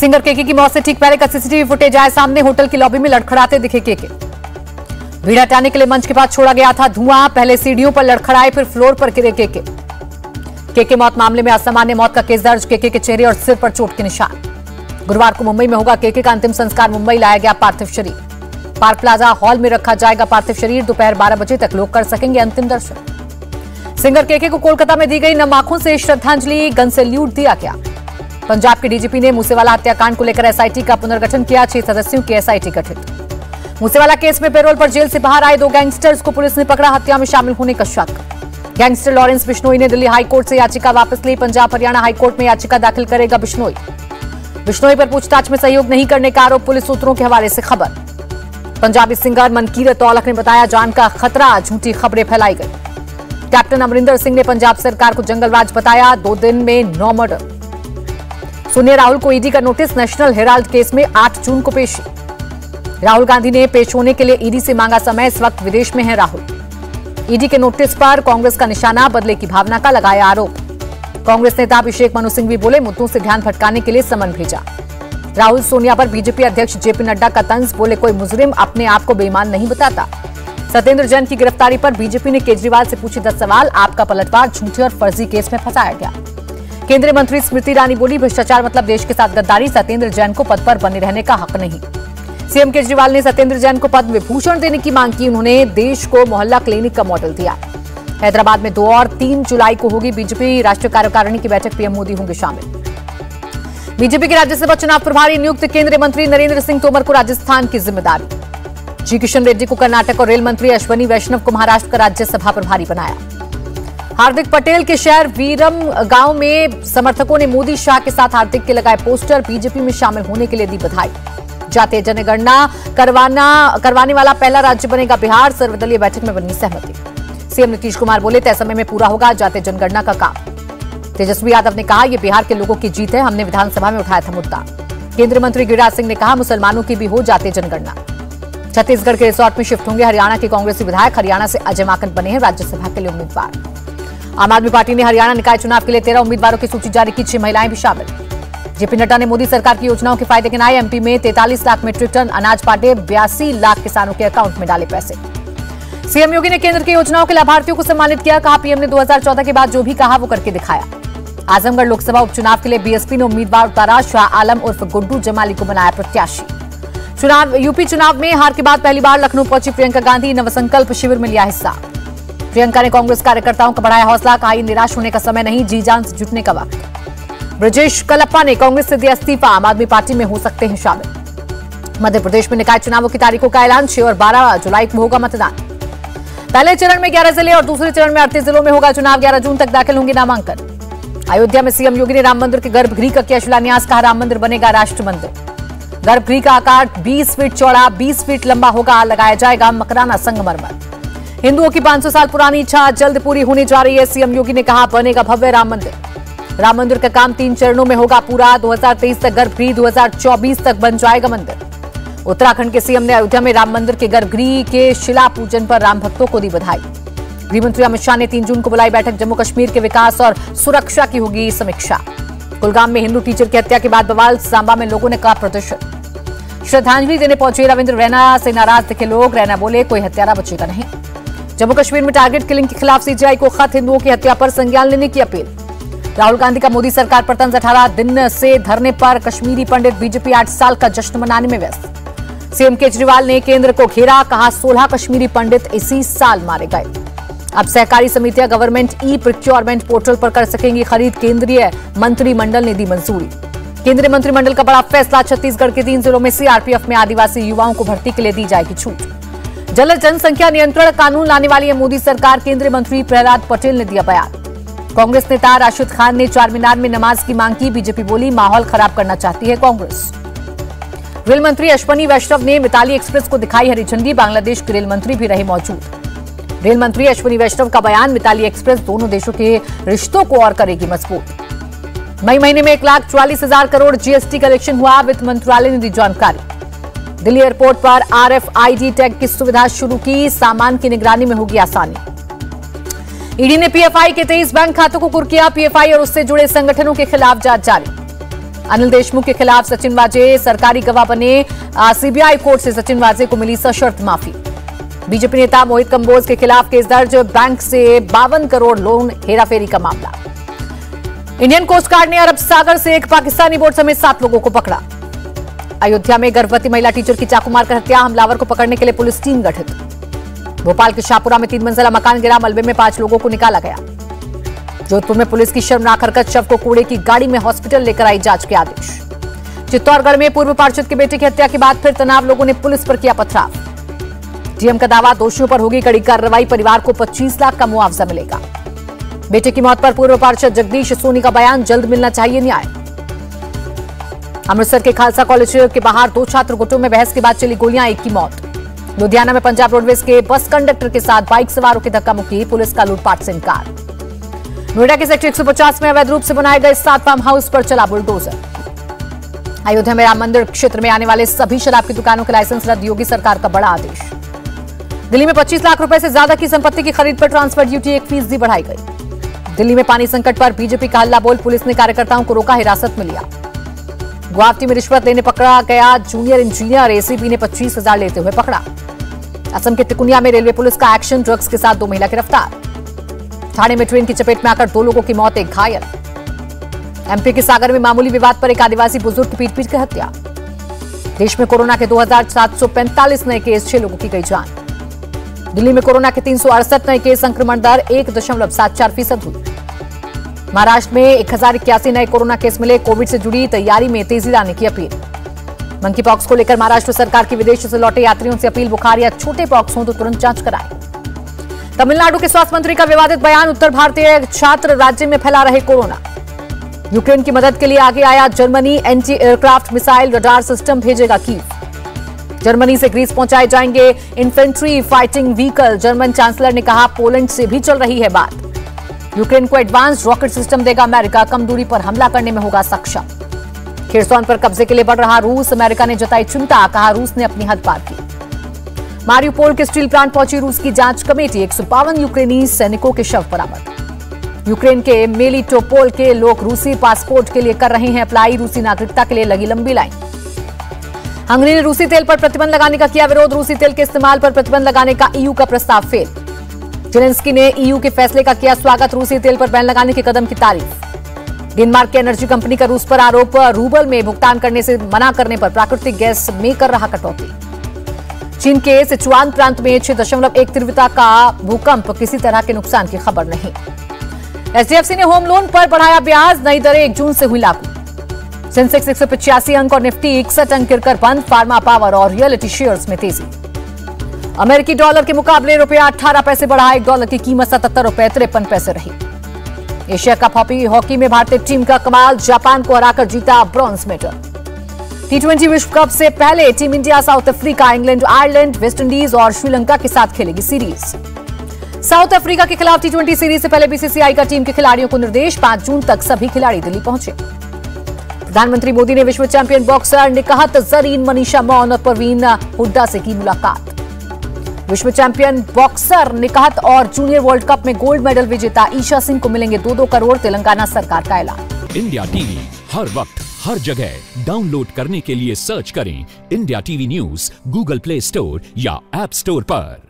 Singer KK की मौत से ठीक पहले का सीसीटीवी फुटेज आया सामने। होटल की लॉबी में लड़खड़ाते दिखे केके। भीड़ हटाने के लिए मंच के पास छोड़ा गया था धुआं। पहले सीढ़ियों पर लड़खड़ाए, फिर फ्लोर पर गिरे केके। केके मौत मामले में असामान्य मौत का केस दर्ज। केके के चेहरे और सिर पर चोट के निशान। गुरुवार को मुंबई में होगा केके का अंतिम संस्कार। मुंबई लाया गया पार्थिव शरीर। पार्क प्लाजा हॉल में रखा जाएगा पार्थिव शरीर। दोपहर 12 बजे तक लोग कर सकेंगे अंतिम दर्शन। सिंगर केके को कोलकाता में दी गई नम आंखों से श्रद्धांजलि। गन सैल्यूट दिया गया। पंजाब के डीजीपी ने मूसेवाला हत्याकांड को लेकर एसआईटी का पुनर्गठन किया। 6 सदस्यों की एसआईटी गठित। मूसेवाला केस में पैरोल पर जेल से बाहर आए 2 गैंगस्टर्स को पुलिस ने पकड़ा। हत्या में शामिल होने का शक। गैंगस्टर लॉरेंस बिश्नोई ने दिल्ली हाईकोर्ट से याचिका वापस ली। पंजाब हरियाणा हाईकोर्ट में याचिका दाखिल करेगा बिश्नोई। बिश्नोई पर पूछताछ में सहयोग नहीं करने का आरोप। पुलिस सूत्रों के हवाले से खबर। पंजाबी सिंगर मनकीरत औलख ने बताया जान का खतरा, झूठी खबरें फैलाई गई। कैप्टन अमरिंदर सिंह ने पंजाब सरकार को जंगलराज बताया। 2 दिन में 9 मर्डर। सोनिया राहुल को ईडी का नोटिस। नेशनल हेराल्ड केस में 8 जून को पेशी। राहुल गांधी ने पेश होने के लिए ईडी से मांगा समय। इस वक्त विदेश में हैं राहुल। ईडी के नोटिस पर कांग्रेस का निशाना, बदले की भावना का लगाया आरोप। कांग्रेस नेता अभिषेक मनु सिंह भी बोले मुद्दों से ध्यान भटकाने के लिए समन भेजा। राहुल सोनिया पर बीजेपी अध्यक्ष जेपी नड्डा का तंज, बोले कोई मुजरिम अपने आप को बेईमान नहीं बताता। सत्येंद्र जैन की गिरफ्तारी पर बीजेपी ने केजरीवाल से पूछे 10 सवाल। आपका पलटवार झूठे और फर्जी केस में फंसाया गया। केंद्रीय मंत्री स्मृति ईरानी बोली भ्रष्टाचार मतलब देश के साथ गद्दारी। सत्येंद्र जैन को पद पर बने रहने का हक नहीं। सीएम केजरीवाल ने सत्येंद्र जैन को पद्म विभूषण देने की मांग की। उन्होंने देश को मोहल्ला क्लिनिक का मॉडल दिया। हैदराबाद में 2 और 3 जुलाई को होगी बीजेपी राष्ट्रीय कार्यकारिणी की बैठक। पीएम मोदी होंगे शामिल। बीजेपी के राज्यसभा चुनाव प्रभारी नियुक्त केंद्रीय मंत्री नरेंद्र सिंह तोमर को राजस्थान की जिम्मेदारी। जी किशन रेड्डी को कर्नाटक और रेल मंत्री अश्वनी वैष्णव को महाराष्ट्र का राज्यसभा प्रभारी बनाया। हार्दिक पटेल के शहर वीरम गांव में समर्थकों ने मोदी शाह के साथ हार्दिक के लगाए पोस्टर। बीजेपी में शामिल होने के लिए दी बधाई। जातीय जनगणना करवाने वाला पहला राज्य बनेगा बिहार। सर्वदलीय बैठक में बनी सहमति। सीएम नीतीश कुमार बोले तय समय में पूरा होगा जातीय जनगणना का काम। तेजस्वी यादव ने कहा यह बिहार के लोगों की जीत है। हमने विधानसभा में उठाया था मुद्दा। केंद्रीय मंत्री गिरिराज सिंह ने कहा मुसलमानों की भी हो जातीय जनगणना। छत्तीसगढ़ के रिसोर्ट में शिफ्ट होंगे हरियाणा के कांग्रेसी विधायक। हरियाणा से अजय माकन बने हैं राज्यसभा के लिए उम्मीदवार। आम आदमी पार्टी ने हरियाणा निकाय चुनाव के लिए 13 उम्मीदवारों की सूची जारी की। 6 महिलाएं भी शामिल। जेपी नड्डा ने मोदी सरकार की योजनाओं के फायदे गिनाए। एमपी में 43 लाख मीट्रिक टन अनाज बांटे। 82 लाख किसानों के अकाउंट में डाले पैसे। सीएम योगी ने केंद्र की योजनाओं के लाभार्थियों को सम्मानित किया। कहा पीएम ने 2014 के बाद जो भी कहा वो करके दिखाया। आजमगढ़ लोकसभा उपचुनाव के लिए बीएसपी ने उम्मीदवार उतारा। शाह आलम उर्फ गुड्डू जमाली को बनाया प्रत्याशी। यूपी चुनाव में हार के बाद पहली बार लखनऊ पहुंची प्रियंका गांधी। नवसंकल्प शिविर में लिया हिस्सा। प्रियंका ने कांग्रेस कार्यकर्ताओं को बढ़ाया हौसला। कहा निराश होने का समय नहीं, जी जान से जुटने का वक्त। ब्रजेश कलप्पा ने कांग्रेस से दिया इस्तीफा। आम आदमी पार्टी में हो सकते हैं शामिल। मध्य प्रदेश में निकाय चुनावों की तारीखों का ऐलान। 6 और 12 जुलाई को होगा मतदान। पहले चरण में 11 जिले और दूसरे चरण में 38 जिलों में होगा चुनाव। 11 जून तक दाखिल होंगे नामांकन। अयोध्या में सीएम योगी ने राम मंदिर के गर्भगृह का किया शिलान्यास। कहा राम मंदिर बनेगा राष्ट्र मंदिर। गर्भगृह का आकार 20 फीट चौड़ा, 20 फीट लंबा होगा। लगाया जाएगा मकराना संगमरमर। हिंदुओं की 500 साल पुरानी इच्छा जल्द पूरी होने जा रही है। सीएम योगी ने कहा बनेगा भव्य राम मंदिर। राम मंदिर का काम 3 चरणों में होगा पूरा। 2023 तक गर्भगृह, 2024 तक बन जाएगा मंदिर। उत्तराखंड के सीएम ने अयोध्या में राम मंदिर के गर्भगृह के शिला पूजन पर राम भक्तों को दी बधाई। गृहमंत्री अमित शाह ने 3 जून को बुलाई बैठक। जम्मू कश्मीर के विकास और सुरक्षा की होगी समीक्षा। कुलगाम में हिंदू टीचर की हत्या के बाद बवाल। सांबा में लोगों ने कहा प्रदर्शन। श्रद्धांजलि देने पहुंचे रविंद्र रैना से नाराज दिखे लोग। रैना बोले कोई हत्यारा बचेगा नहीं। जम्मू कश्मीर में टारगेट किलिंग के खिलाफ सीजीआई को खत। हिंदुओं की हत्या पर संज्ञान लेने की अपील। राहुल गांधी का मोदी सरकार पर तंज। 18 दिन से धरने पर कश्मीरी पंडित। बीजेपी 8 साल का जश्न मनाने में व्यस्त। सीएम केजरीवाल ने केंद्र को घेरा। कहा 16 कश्मीरी पंडित इसी साल मारे गए। अब सहकारी समितियां गवर्नमेंट ई प्रोक्योरमेंट पोर्टल पर कर सकेंगी खरीद। केंद्रीय मंत्रिमंडल ने दी मंजूरी। केंद्रीय मंत्रिमंडल का बड़ा फैसला। छत्तीसगढ़ के 3 जिलों में सीआरपीएफ में आदिवासी युवाओं को भर्ती के लिए दी जाएगी छूट। जल जनसंख्या नियंत्रण कानून लाने वाली है मोदी सरकार। केंद्रीय मंत्री प्रहलाद पटेल ने दिया बयान। कांग्रेस नेता राशिद खान ने चार मीनार में नमाज की मांग की। बीजेपी बोली माहौल खराब करना चाहती है कांग्रेस। रेल मंत्री अश्वनी वैष्णव ने मिताली एक्सप्रेस को दिखाई हरी झंडी। बांग्लादेश के रेल मंत्री भी रहे मौजूद। रेल मंत्री अश्वनी वैष्णव का बयान। मिताली एक्सप्रेस दोनों देशों के रिश्तों को और करेगी मजबूत। मई महीने में 1,44,000 करोड़ जीएसटी कलेक्शन हुआ। वित्त मंत्रालय ने दी जानकारी। दिल्ली एयरपोर्ट पर RFID टैग की सुविधा शुरू की। सामान की निगरानी में होगी आसानी। ईडी ने पीएफआई के 23 बैंक खातों को कुर्क किया। पीएफआई और उससे जुड़े संगठनों के खिलाफ जांच जारी। अनिल देशमुख के खिलाफ सचिन वाजे सरकारी गवाह बने। सीबीआई कोर्ट से सचिन वाजे को मिली सशर्त माफी। बीजेपी नेता मोहित कंबोज के खिलाफ केस दर्ज। बैंक से 52 करोड़ लोन हेराफेरी का मामला। इंडियन कोस्ट गार्ड ने अरब सागर से एक पाकिस्तानी बोट समेत 7 लोगों को पकड़ा। अयोध्या में गर्भवती महिला टीचर की चाकू मारकर हत्या। हमलावर को पकड़ने के लिए पुलिस टीम गठित। भोपाल के शाहपुरा में 3 मंजिला मकान गिरा। मलबे में 5 लोगों को निकाला गया। जोधपुर में पुलिस की शर्मनाक हरकत। शव को कूड़े की गाड़ी में हॉस्पिटल लेकर आई जांच के आदेश। चित्तौड़गढ़ में पूर्व पार्षद के बेटे की हत्या के बाद फिर तनाव। लोगों ने पुलिस पर किया पथराव। डीएम का दावा, दोषियों पर होगी कड़ी कार्रवाई। परिवार को 25 लाख का मुआवजा मिलेगा। बेटे की मौत पर पूर्व पार्षद जगदीश सोनी का बयान, जल्द मिलना चाहिए न्याय। अमृतसर के खालसा कॉलेज के बाहर 2 छात्र गुटों में बहस के बाद चली गोलियां, एक की मौत। लुधियाना में पंजाब रोडवेज के बस कंडक्टर के साथ बाइक सवारों की धक्का मुक्की। पुलिस का लूटपाट से इंकार। नोएडा के सेक्टर 150 में अवैध रूप से बनाए गए 7 फार्म हाउस पर चला बुलडोजर। अयोध्या में राम मंदिर क्षेत्र में आने वाले सभी शराब की दुकानों के लाइसेंस रद्द। योगी सरकार का बड़ा आदेश। दिल्ली में 25 लाख रुपए से ज्यादा की संपत्ति की खरीद पर ट्रांसफर ड्यूटी 1% बढ़ाई गई। दिल्ली में पानी संकट पर बीजेपी का हल्ला बोल। पुलिस ने कार्यकर्ताओं को रोका, हिरासत में लिया। गुवाहाटी में रिश्वत लेने पकड़ा गया जूनियर इंजीनियर। एसीपी ने 25,000 लेते हुए पकड़ा। असम के तिकुनिया में रेलवे पुलिस का एक्शन। ड्रग्स के साथ 2 महिला गिरफ्तार। ठाणे में ट्रेन की चपेट में आकर 2 लोगों की मौत, एक घायल। एमपी के सागर में मामूली विवाद पर एक आदिवासी बुजुर्ग की पीट-पीट कर हत्या। देश में कोरोना के 2745 नए केस, 6 लोगों की गई जान। दिल्ली में कोरोना के 368 नए केस। संक्रमण दर 1.74% हुई। महाराष्ट्र में 1081 नए कोरोना केस मिले। कोविड से जुड़ी तैयारी में तेजी लाने की अपील। मंकी पॉक्स को लेकर महाराष्ट्र सरकार की विदेश से लौटे यात्रियों से अपील, बुखार या छोटे पॉक्स हो तो तुरंत जांच कराएं। तमिलनाडु के स्वास्थ्य मंत्री का विवादित बयान, उत्तर भारतीय छात्र राज्य में फैला रहे कोरोना। यूक्रेन की मदद के लिए आगे आया Germany. Anti aircraft missile radar system भेजेगा कीव। जर्मनी से ग्रीस पहुंचाए जाएंगे infantry fighting vehicle. German chancellor ने कहा, पोलैंड से भी चल रही है बात। यूक्रेन को एडवांस रॉकेट सिस्टम देगा अमेरिका। कम दूरी पर हमला करने में होगा सक्षम। खेरसौन पर कब्जे के लिए बढ़ रहा रूस। अमेरिका ने जताई चिंता, कहा रूस ने अपनी हद पार की। मारिउपोल के स्टील प्लांट पहुंची रूस की जांच कमेटी। 152 यूक्रेनी सैनिकों के शव बरामद। यूक्रेन के मेलिटोपोल के लोग रूसी पासपोर्ट के लिए कर रहे हैं अप्लाई। रूसी नागरिकता के लिए लगी लंबी लाइन। हंगरी ने रूसी तेल पर प्रतिबंध लगाने का किया विरोध। रूसी तेल के इस्तेमाल पर प्रतिबंध लगाने का ईयू का प्रस्ताव फेल। जेलेंस्की ने ईयू के फैसले का किया स्वागत। रूसी तेल पर बैन लगाने के कदम की तारीफ। डेनमार्क की एनर्जी कंपनी का रूस पर आरोप, रूबल में भुगतान करने से मना करने पर प्राकृतिक गैस में कर रहा कटौती। चीन के सिचुआन प्रांत में 6.1 तीव्रता का भूकंप, किसी तरह के नुकसान की खबर नहीं। एचडीएफसी ने होम लोन पर बढ़ाया ब्याज। नई दरें 1 जून से हुई लागू। सेंसेक्स 185 अंक और निफ्टी 61 अंक गिरकर बंद। फार्मा, पावर और रियलिटी शेयर्स में तेजी। अमेरिकी डॉलर के मुकाबले रुपया 18 पैसे बढ़ा। $1 की कीमत 77 रुपए 53 पैसे रही। एशिया कप हॉकी में भारतीय टीम का कमाल, जापान को हराकर जीता ब्रॉन्ज मेडल। T20 विश्व कप से पहले team India south Africa, England, Ireland, West Indies और श्रीलंका के साथ खेलेगी सीरीज। साउथ अफ्रीका के खिलाफ T20 सीरीज से पहले बीसीसीआई का टीम के खिलाड़ियों को निर्देश, 5 जून तक सभी खिलाड़ी दिल्ली पहुंचे। प्रधानमंत्री मोदी ने विश्व चैंपियन बॉक्सर निकहत जरीन मनीषा मौन और परवीन हुड्डा से की मुलाकात। विश्व चैंपियन बॉक्सर निकहत और जूनियर वर्ल्ड कप में गोल्ड मेडल विजेता ईशा सिंह को मिलेंगे 2-2 करोड़, तेलंगाना सरकार का ऐलान। इंडिया टीवी हर वक्त हर जगह डाउनलोड करने के लिए सर्च करें India TV news Google play store या ऐप स्टोर पर।